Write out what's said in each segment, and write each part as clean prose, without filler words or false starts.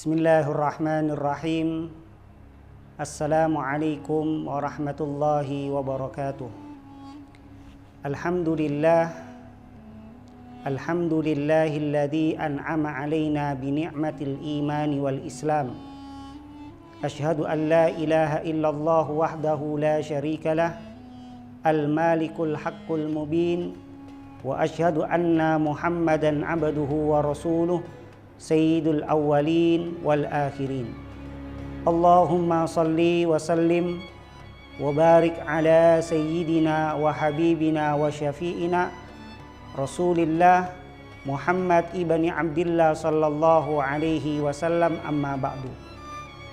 Bismillahirrahmanirrahim. Assalamualaikum warahmatullahi wabarakatuh. Alhamdulillahilladzi an'ama alaina bi ni'matil imani wal islam. Asyhadu an la ilaha illallah wahdahu la syarikalah, al-malikul haqqul mubin, wa asyhadu anna Muhammadan abduhu wa rasuluh, sayyidul awwalin wal akhirin. Allahumma salli wa sallim wa barik ala sayyidina wa habibina wa syafi'ina Rasulillah Muhammad ibni Abdillah sallallahu alaihi wasallam, amma ba'du.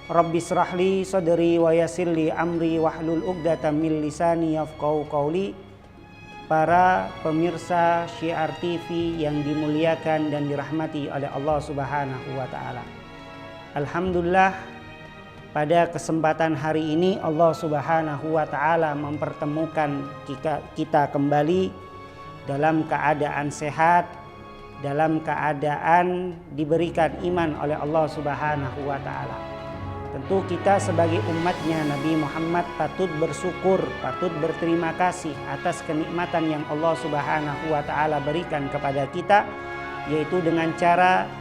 Rabbi israhli sadri wa yassirli amri wahlul 'uqdatam min lisani yafqahu qawli. Para pemirsa Syiar TV yang dimuliakan dan dirahmati oleh Allah Subhanahu wa taala. Alhamdulillah, pada kesempatan hari ini Allah Subhanahu wa taala mempertemukan kita kembali dalam keadaan sehat, dalam keadaan diberikan iman oleh Allah Subhanahu wa taala. Tentu kita sebagai umatnya Nabi Muhammad patut bersyukur, patut berterima kasih atas kenikmatan yang Allah Subhanahu wa taala berikan kepada kita, yaitu dengan cara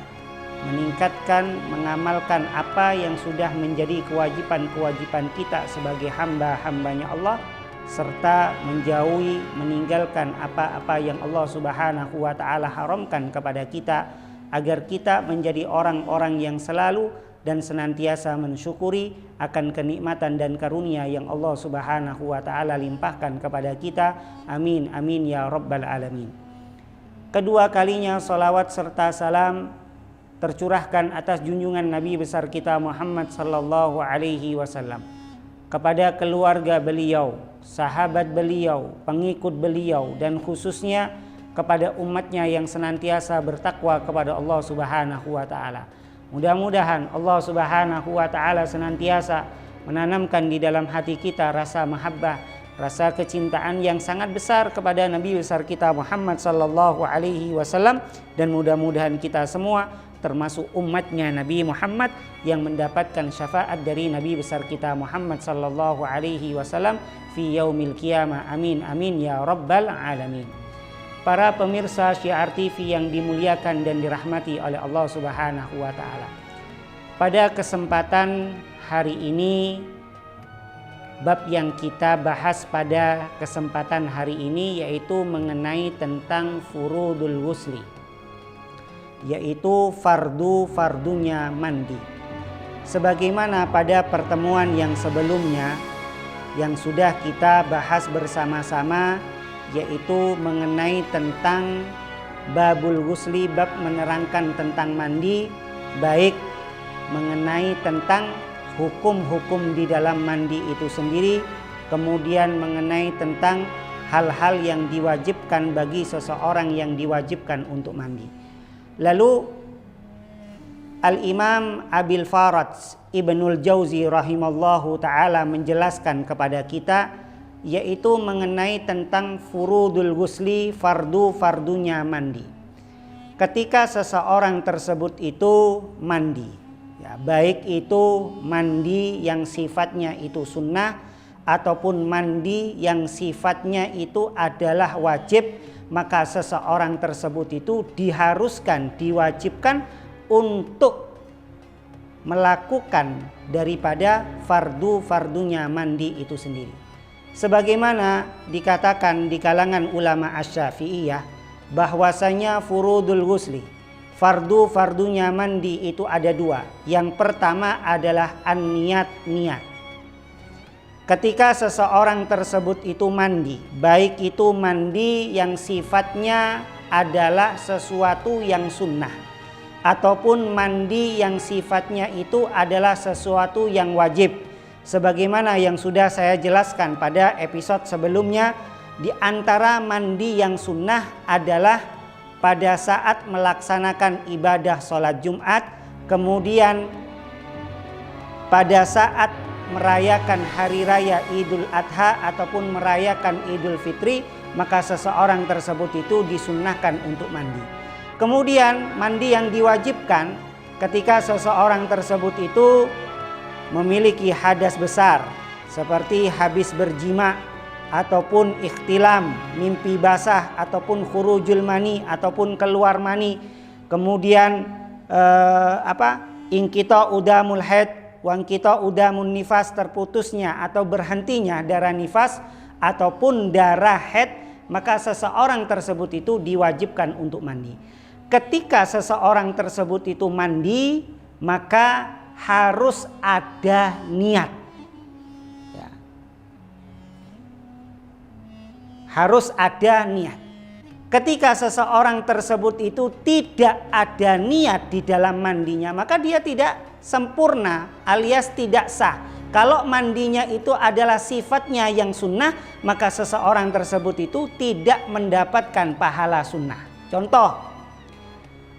meningkatkan, mengamalkan apa yang sudah menjadi kewajiban-kewajiban kita sebagai hamba-hambanya Allah, serta menjauhi, meninggalkan apa-apa yang Allah Subhanahu wa taala haramkan kepada kita, agar kita menjadi orang-orang yang selalu dan senantiasa mensyukuri akan kenikmatan dan karunia yang Allah Subhanahu wa taala limpahkan kepada kita. Amin amin ya rabbal alamin. Kedua kalinya salawat serta salam tercurahkan atas junjungan Nabi besar kita Muhammad sallallahu alaihi wasallam, kepada keluarga beliau, sahabat beliau, pengikut beliau, dan khususnya kepada umatnya yang senantiasa bertakwa kepada Allah Subhanahu wa taala. Mudah-mudahan Allah Subhanahu wa taala senantiasa menanamkan di dalam hati kita rasa mahabbah, rasa kecintaan yang sangat besar kepada Nabi besar kita Muhammad sallallahu alaihi wasallam, dan mudah-mudahan kita semua termasuk umatnya Nabi Muhammad yang mendapatkan syafaat dari Nabi besar kita Muhammad sallallahu alaihi wasallam fi yaumil qiyamah. Amin amin ya rabbal alamin. Para pemirsa Syiar TV yang dimuliakan dan dirahmati oleh Allah Subhanahu wa taala. Pada kesempatan hari ini, bab yang kita bahas pada kesempatan hari ini yaitu mengenai tentang furudul ghusli, yaitu fardu-fardunya mandi. Sebagaimana pada pertemuan yang sebelumnya yang sudah kita bahas bersama-sama, yaitu mengenai tentang babul ghusli, bab menerangkan tentang mandi, baik mengenai tentang hukum-hukum di dalam mandi itu sendiri, kemudian mengenai tentang hal-hal yang diwajibkan bagi seseorang yang diwajibkan untuk mandi. Lalu Al-Imam Abil Faraj Ibnul Jauzi rahimallahu ta'ala menjelaskan kepada kita, yaitu mengenai tentang furudul ghusli, fardu-fardunya mandi. Ketika seseorang tersebut itu mandi, ya, baik itu mandi yang sifatnya itu sunnah ataupun mandi yang sifatnya itu adalah wajib, maka seseorang tersebut itu diharuskan, diwajibkan untuk melakukan daripada fardu-fardunya mandi itu sendiri. Sebagaimana dikatakan di kalangan ulama asy-Syafi'iyah bahwasanya furudul ghusli, fardu-fardunya mandi itu ada dua. Yang pertama adalah an-niyat. Ketika seseorang tersebut itu mandi, baik itu mandi yang sifatnya adalah sesuatu yang sunnah ataupun mandi yang sifatnya itu adalah sesuatu yang wajib. Sebagaimana yang sudah saya jelaskan pada episode sebelumnya, di antara mandi yang sunnah adalah pada saat melaksanakan ibadah sholat Jumat, kemudian pada saat merayakan hari raya Idul Adha ataupun merayakan Idul Fitri, maka seseorang tersebut itu disunnahkan untuk mandi. Kemudian mandi yang diwajibkan ketika seseorang tersebut itu memiliki hadas besar seperti habis berjima ataupun ikhtilam, mimpi basah ataupun khurujul mani ataupun keluar mani, kemudian ingkita udamul haid, wangkita udamun nifas, terputusnya atau berhentinya darah nifas ataupun darah haid, maka seseorang tersebut itu diwajibkan untuk mandi. Ketika seseorang tersebut itu mandi, maka harus ada niat. Ya. Harus ada niat. Ketika seseorang tersebut itu tidak ada niat di dalam mandinya, maka dia tidak sempurna alias tidak sah. Kalau mandinya itu adalah sifatnya yang sunnah, maka seseorang tersebut itu tidak mendapatkan pahala sunnah. Contoh,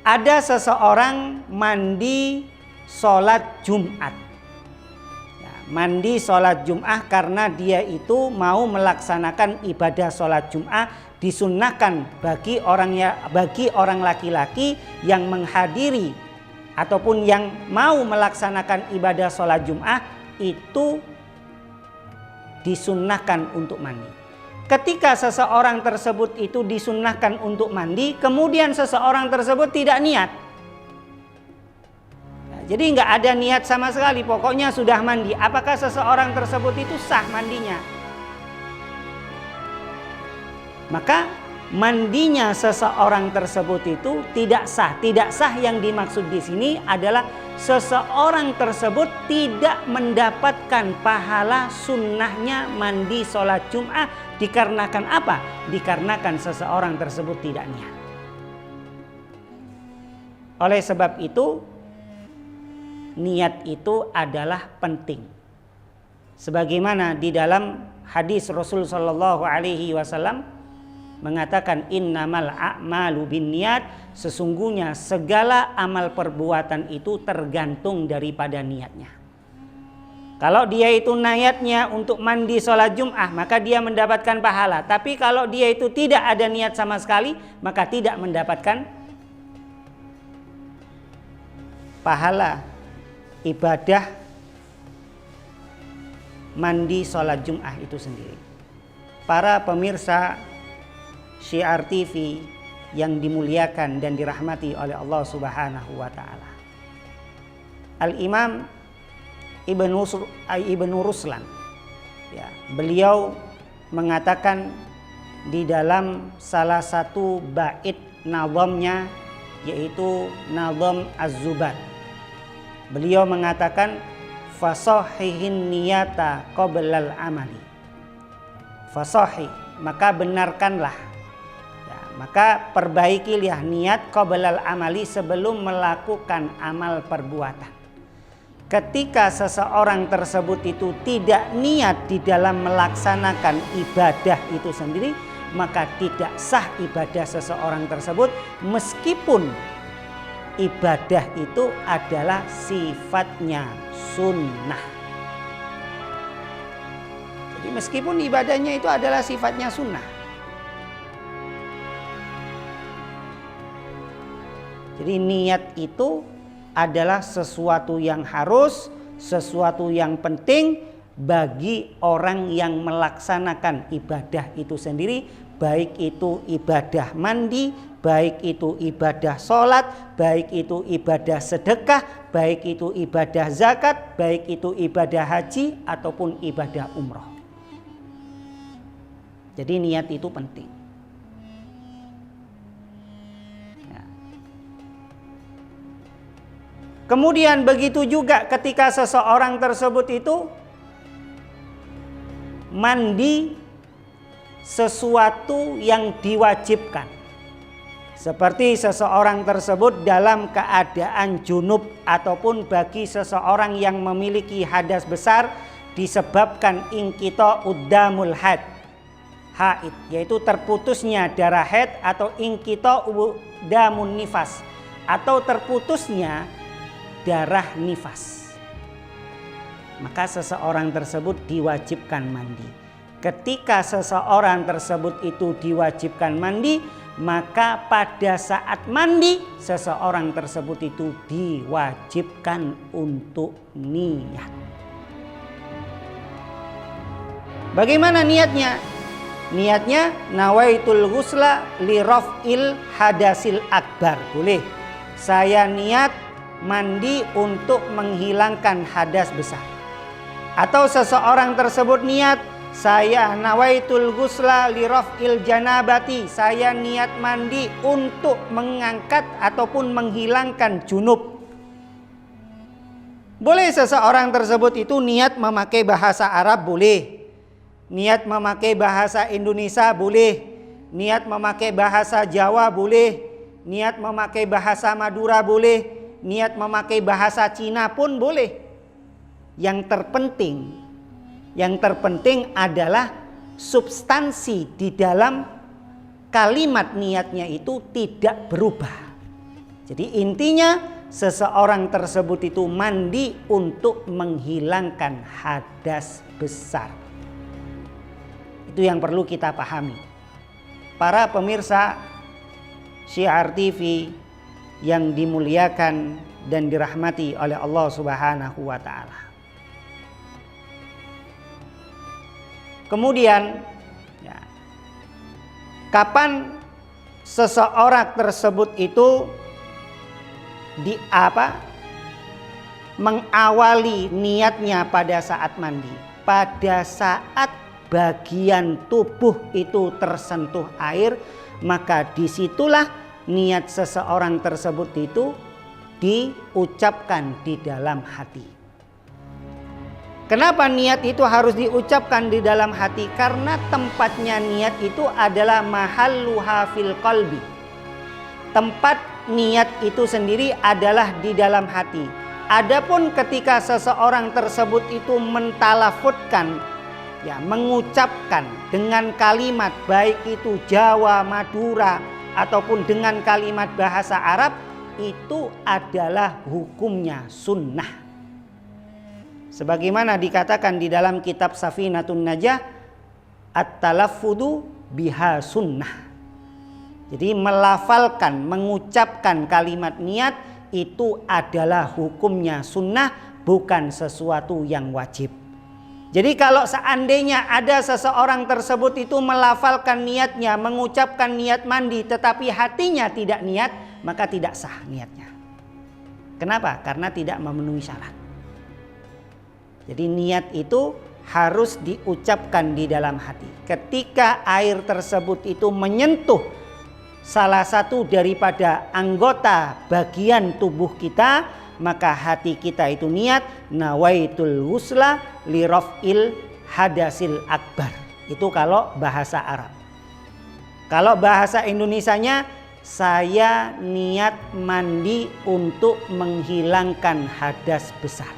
ada seseorang mandi sholat Jumat. Ya, mandi sholat Jumat karena dia itu mau melaksanakan ibadah sholat Jumat. Disunnahkan bagi orang laki-laki yang menghadiri ataupun yang mau melaksanakan ibadah sholat Jumat itu disunnahkan untuk mandi. Ketika seseorang tersebut itu disunnahkan untuk mandi, kemudian seseorang tersebut tidak niat. Jadi nggak ada niat sama sekali, pokoknya sudah mandi. Apakah seseorang tersebut itu sah mandinya? Maka mandinya seseorang tersebut itu tidak sah. Tidak sah yang dimaksud di sini adalah seseorang tersebut tidak mendapatkan pahala sunnahnya mandi sholat Jumat. Dikarenakan apa? Dikarenakan seseorang tersebut tidak niat. Oleh sebab itu, niat itu adalah penting. Sebagaimana di dalam hadis Rasul sallallahu alaihi wasallam mengatakan innamal a'malu binniyat, sesungguhnya segala amal perbuatan itu tergantung daripada niatnya. Kalau dia itu niatnya untuk mandi sholat Jumat, maka dia mendapatkan pahala. Tapi kalau dia itu tidak ada niat sama sekali, maka tidak mendapatkan pahala ibadah mandi sholat Jumat itu sendiri. Para pemirsa Syiar TV yang dimuliakan dan dirahmati oleh Allah Subhanahu wa taala. Al-Imam Ibnu Ruslan, ya, beliau mengatakan di dalam salah satu bait nazamnya, yaitu nazam Az-Zubat. Beliau mengatakan fasahihin niyata qoblal amali. Fasahih, maka benarkanlah, ya, maka perbaikilah niat qoblal amali, sebelum melakukan amal perbuatan. Ketika seseorang tersebut itu tidak niat di dalam melaksanakan ibadah itu sendiri, maka tidak sah ibadah seseorang tersebut, meskipun ibadah itu adalah sifatnya sunnah. Jadi meskipun ibadahnya itu adalah sifatnya sunnah. Jadi niat itu adalah sesuatu yang harus, sesuatu yang penting bagi orang yang melaksanakan ibadah itu sendiri, baik itu ibadah mandi, baik itu ibadah sholat, baik itu ibadah sedekah, baik itu ibadah zakat, baik itu ibadah haji ataupun ibadah umroh. Jadi niat itu penting. Ya. Kemudian begitu juga ketika seseorang tersebut itu mandi sesuatu yang diwajibkan. Seperti seseorang tersebut dalam keadaan junub, ataupun bagi seseorang yang memiliki hadas besar disebabkan ingkita udamul haid, yaitu terputusnya darah haid, atau ingkita udamun nifas, atau terputusnya darah nifas. Maka seseorang tersebut diwajibkan mandi. Ketika seseorang tersebut itu diwajibkan mandi, maka pada saat mandi seseorang tersebut itu diwajibkan untuk niat. Bagaimana niatnya? Niatnya nawaitul ghusla li raf'il hadasil akbar. Boleh. Saya niat mandi untuk menghilangkan hadas besar. Atau seseorang tersebut niat, saya nawaitul ghusla li raf'il janabati. Saya niat mandi untuk mengangkat ataupun menghilangkan junub. Boleh seseorang tersebut itu niat memakai bahasa Arab, boleh. Niat memakai bahasa Indonesia, boleh. Niat memakai bahasa Jawa, boleh. Niat memakai bahasa Madura, boleh. Niat memakai bahasa Cina pun boleh. Yang terpenting adalah substansi di dalam kalimat niatnya itu tidak berubah. Jadi intinya seseorang tersebut itu mandi untuk menghilangkan hadas besar. Itu yang perlu kita pahami. Para pemirsa Syiar TV yang dimuliakan dan dirahmati oleh Allah Subhanahu wa taala. Kemudian ya, kapan seseorang tersebut itu mengawali niatnya pada saat mandi? Pada saat bagian tubuh itu tersentuh air, maka disitulah niat seseorang tersebut itu diucapkan di dalam hati. Kenapa niat itu harus diucapkan di dalam hati? Karena tempatnya niat itu adalah mahalluha fil qalbi. Tempat niat itu sendiri adalah di dalam hati. Adapun ketika seseorang tersebut itu mentalafutkan, ya, mengucapkan dengan kalimat baik itu Jawa, Madura ataupun dengan kalimat bahasa Arab, itu adalah hukumnya sunnah. Sebagaimana dikatakan di dalam kitab Safinatun Najah, at-talaffudu biha sunnah. Jadi melafalkan, mengucapkan kalimat niat itu adalah hukumnya sunnah, bukan sesuatu yang wajib. Jadi kalau seandainya ada seseorang tersebut itu melafalkan niatnya, mengucapkan niat mandi, tetapi hatinya tidak niat, maka tidak sah niatnya. Kenapa? Karena tidak memenuhi syarat. Jadi niat itu harus diucapkan di dalam hati. Ketika air tersebut itu menyentuh salah satu daripada anggota bagian tubuh kita, maka hati kita itu niat nawaitul ghusla li raf'il hadasil akbar. Itu kalau bahasa Arab. Kalau bahasa Indonesianya, saya niat mandi untuk menghilangkan hadas besar.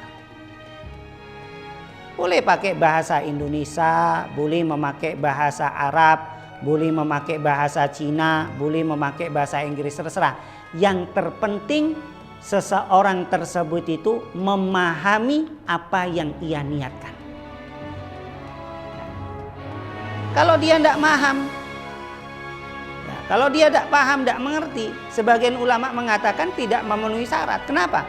Boleh pakai bahasa Indonesia, boleh memakai bahasa Arab, boleh memakai bahasa Cina, boleh memakai bahasa Inggris, terserah. Yang terpenting seseorang tersebut itu memahami apa yang ia niatkan. Kalau dia tidak paham, kalau dia tidak paham, tidak mengerti, sebagian ulama mengatakan tidak memenuhi syarat. Kenapa?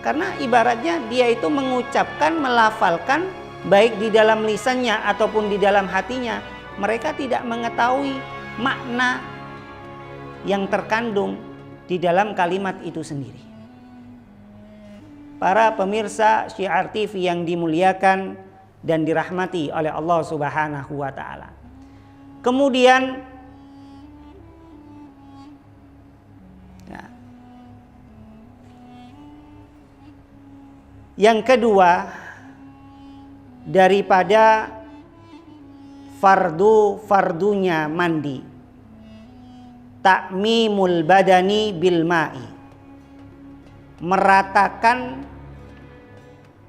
Karena ibaratnya dia itu mengucapkan, melafalkan baik di dalam lisannya ataupun di dalam hatinya. Mereka tidak mengetahui makna yang terkandung di dalam kalimat itu sendiri. Para pemirsa Syiar TV yang dimuliakan dan dirahmati oleh Allah Subhanahu wa taala. Kemudian yang kedua, daripada fardunya mandi, ta'mimul badani bil ma'i, meratakan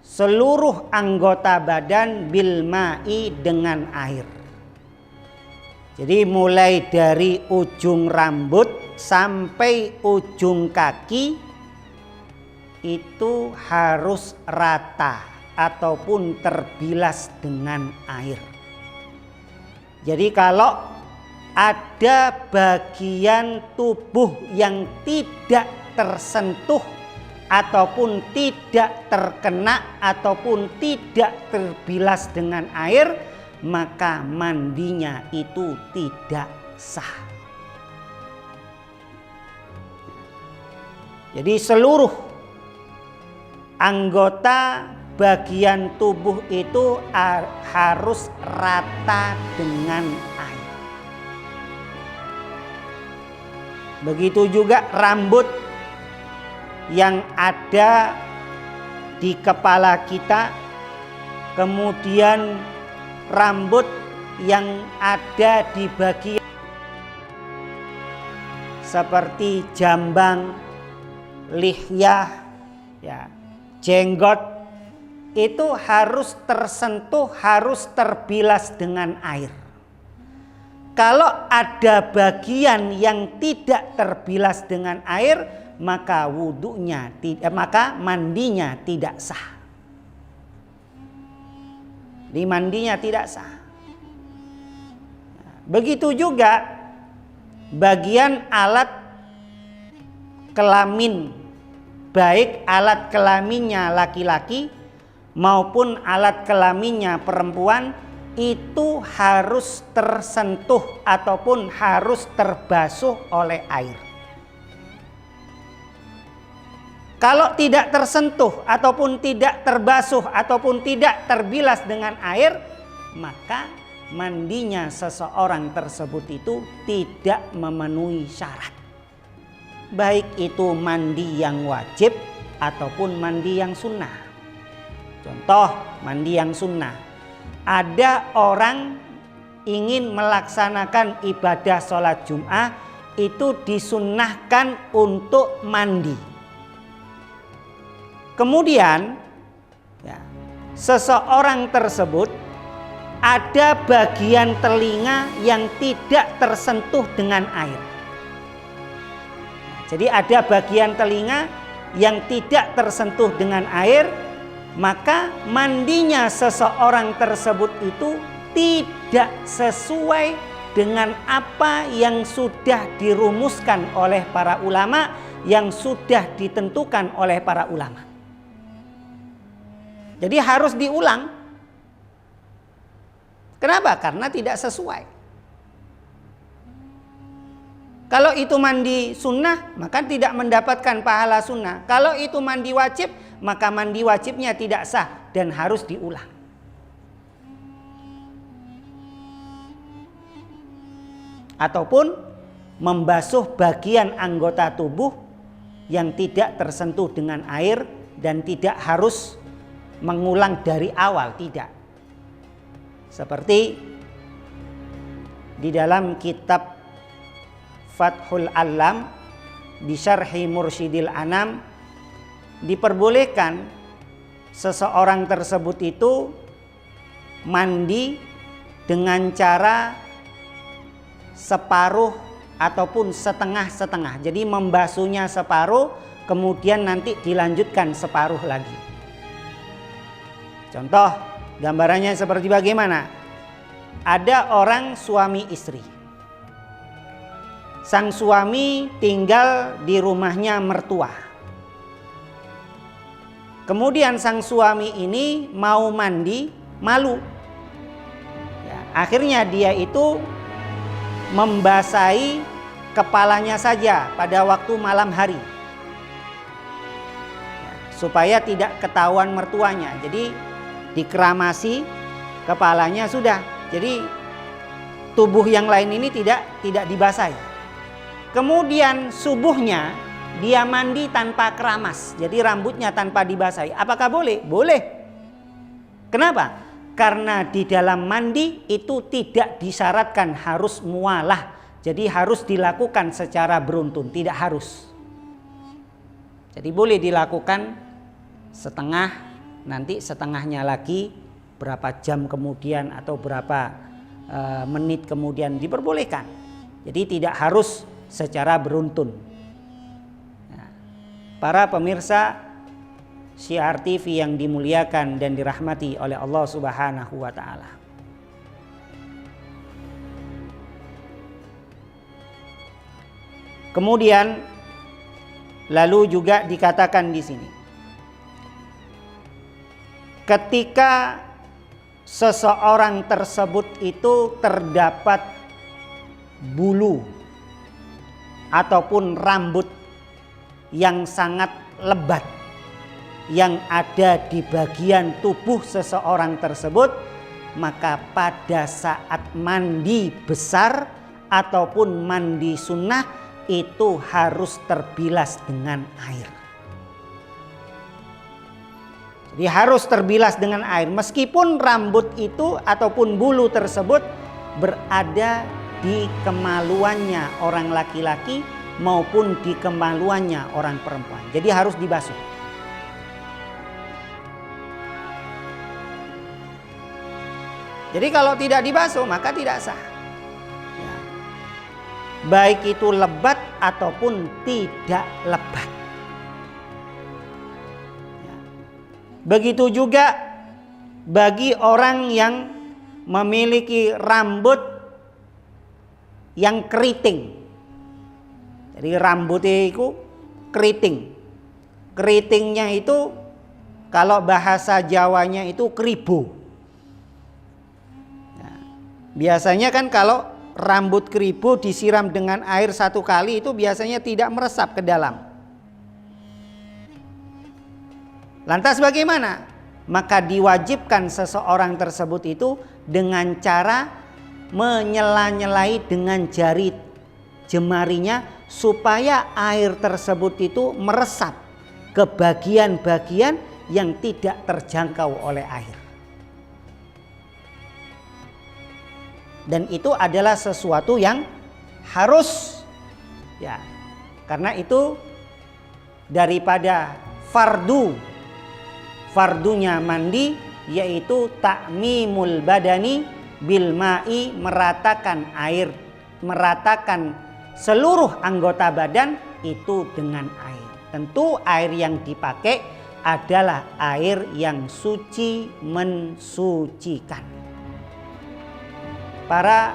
seluruh anggota badan bil ma'i dengan air. Jadi mulai dari ujung rambut sampai ujung kaki itu harus rata ataupun terbilas dengan air. Jadi kalau ada bagian tubuh yang tidak tersentuh ataupun tidak terkena ataupun tidak terbilas dengan air, maka mandinya itu tidak sah. Jadi seluruh anggota bagian tubuh itu harus rata dengan air. Begitu juga rambut yang ada di kepala kita, kemudian rambut yang ada di bagian seperti jambang, lihyah, ya, jenggot, itu harus tersentuh, harus terbilas dengan air. Kalau ada bagian yang tidak terbilas dengan air, maka maka mandinya tidak sah. Mandinya tidak sah. Begitu juga bagian alat kelamin, baik alat kelaminnya laki-laki maupun alat kelaminnya perempuan, itu harus tersentuh ataupun harus terbasuh oleh air. Kalau tidak tersentuh ataupun tidak terbasuh ataupun tidak terbilas dengan air, maka mandinya seseorang tersebut itu tidak memenuhi syarat. Baik itu mandi yang wajib ataupun mandi yang sunnah. Contoh mandi yang sunnah. Ada orang ingin melaksanakan ibadah sholat Jum'ah, itu disunnahkan untuk mandi. Kemudian ya, seseorang tersebut ada bagian telinga yang tidak tersentuh dengan air. Jadi ada bagian telinga yang tidak tersentuh dengan air, maka mandinya seseorang tersebut itu tidak sesuai dengan apa yang sudah dirumuskan oleh para ulama, yang sudah ditentukan oleh para ulama. Jadi harus diulang. Kenapa? Karena tidak sesuai. Kalau itu mandi sunnah, maka tidak mendapatkan pahala sunnah. Kalau itu mandi wajib, maka mandi wajibnya tidak sah dan harus diulang. Ataupun membasuh bagian anggota tubuh yang tidak tersentuh dengan air dan tidak harus mengulang dari awal, tidak. Seperti di dalam kitab Fathul Alam di Syarhi Mursyidil Anam, diperbolehkan seseorang tersebut itu mandi dengan cara separuh ataupun setengah-setengah. Jadi membasuhnya separuh, kemudian nanti dilanjutkan separuh lagi. Contoh gambarannya seperti bagaimana? Ada orang suami istri. Sang suami tinggal di rumahnya mertua. Kemudian sang suami ini mau mandi, malu. Ya, akhirnya dia itu membasahi kepalanya saja pada waktu malam hari. Ya, supaya tidak ketahuan mertuanya. Jadi dikeramasi kepalanya sudah. Jadi tubuh yang lain ini tidak dibasahi. Kemudian subuhnya dia mandi tanpa keramas. Jadi rambutnya tanpa dibasahi. Apakah boleh? Boleh. Kenapa? Karena di dalam mandi itu tidak disyaratkan harus mualah. Jadi harus dilakukan secara beruntun. Tidak harus. Jadi boleh dilakukan setengah, nanti setengahnya lagi berapa jam kemudian atau berapa menit kemudian diperbolehkan. Jadi tidak harus secara beruntun. Nah, para pemirsa Syiar TV yang dimuliakan dan dirahmati oleh Allah Subhanahu wa taala. Kemudian lalu juga dikatakan di sini, ketika seseorang tersebut itu terdapat bulu ataupun rambut yang sangat lebat yang ada di bagian tubuh seseorang tersebut, maka pada saat mandi besar ataupun mandi sunnah itu harus terbilas dengan air. Jadi harus terbilas dengan air meskipun rambut itu ataupun bulu tersebut berada di kemaluannya orang laki-laki maupun di kemaluannya orang perempuan. Jadi harus dibasuh. Jadi kalau tidak dibasuh maka tidak sah. Ya. Baik itu lebat ataupun tidak lebat. Ya. Begitu juga bagi orang yang memiliki rambut yang keriting. Jadi rambutnya itu keriting. Keritingnya itu kalau bahasa Jawanya itu keribu. Biasanya kan kalau rambut keribu disiram dengan air satu kali itu biasanya tidak meresap ke dalam. Lantas bagaimana? Maka diwajibkan seseorang tersebut itu dengan cara menyela-nyelai dengan jari jemarinya supaya air tersebut itu meresap ke bagian-bagian yang tidak terjangkau oleh air. Dan itu adalah sesuatu yang harus, ya, karena itu daripada fardunya mandi, yaitu ta'mimul badani bil ma'i, meratakan air, meratakan seluruh anggota badan itu dengan air. Tentu air yang dipakai adalah air yang suci, mensucikan. Para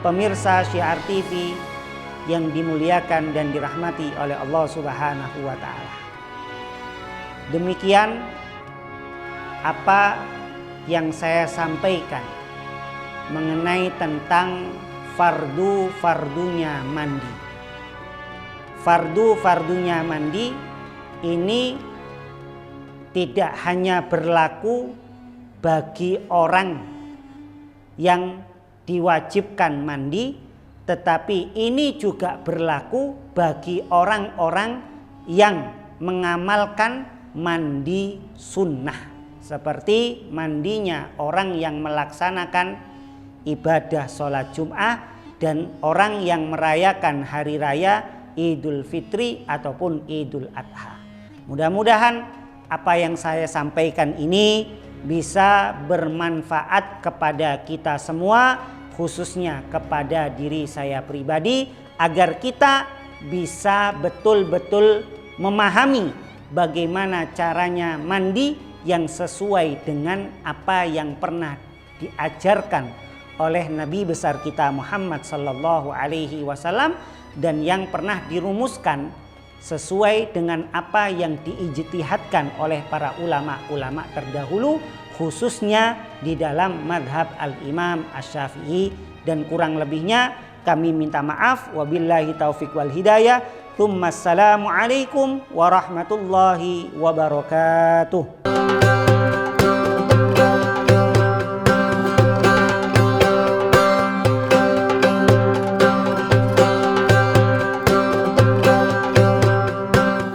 pemirsa Syiar TV yang dimuliakan dan dirahmati oleh Allah Subhanahu wa taala. Demikian apa yang saya sampaikan mengenai tentang fardunya mandi. Fardunya mandi ini tidak hanya berlaku bagi orang yang diwajibkan mandi, tetapi ini juga berlaku bagi orang-orang yang mengamalkan mandi sunnah, seperti mandinya orang yang melaksanakan ibadah sholat Jum'ah dan orang yang merayakan hari raya Idul Fitri ataupun Idul Adha. Mudah-mudahan apa yang saya sampaikan ini bisa bermanfaat kepada kita semua, khususnya kepada diri saya pribadi, agar kita bisa betul-betul memahami bagaimana caranya mandi yang sesuai dengan apa yang pernah diajarkan oleh Nabi besar kita Muhammad sallallahu alaihi wasallam dan yang pernah dirumuskan sesuai dengan apa yang diijtihadkan oleh para ulama-ulama terdahulu, khususnya di dalam madhab al-Imam Asy-Syafi'i, dan kurang lebihnya kami minta maaf. Wabillahi taufiq wal hidayah. Tsumma assalamu alaikum warahmatullahi wabarakatuh.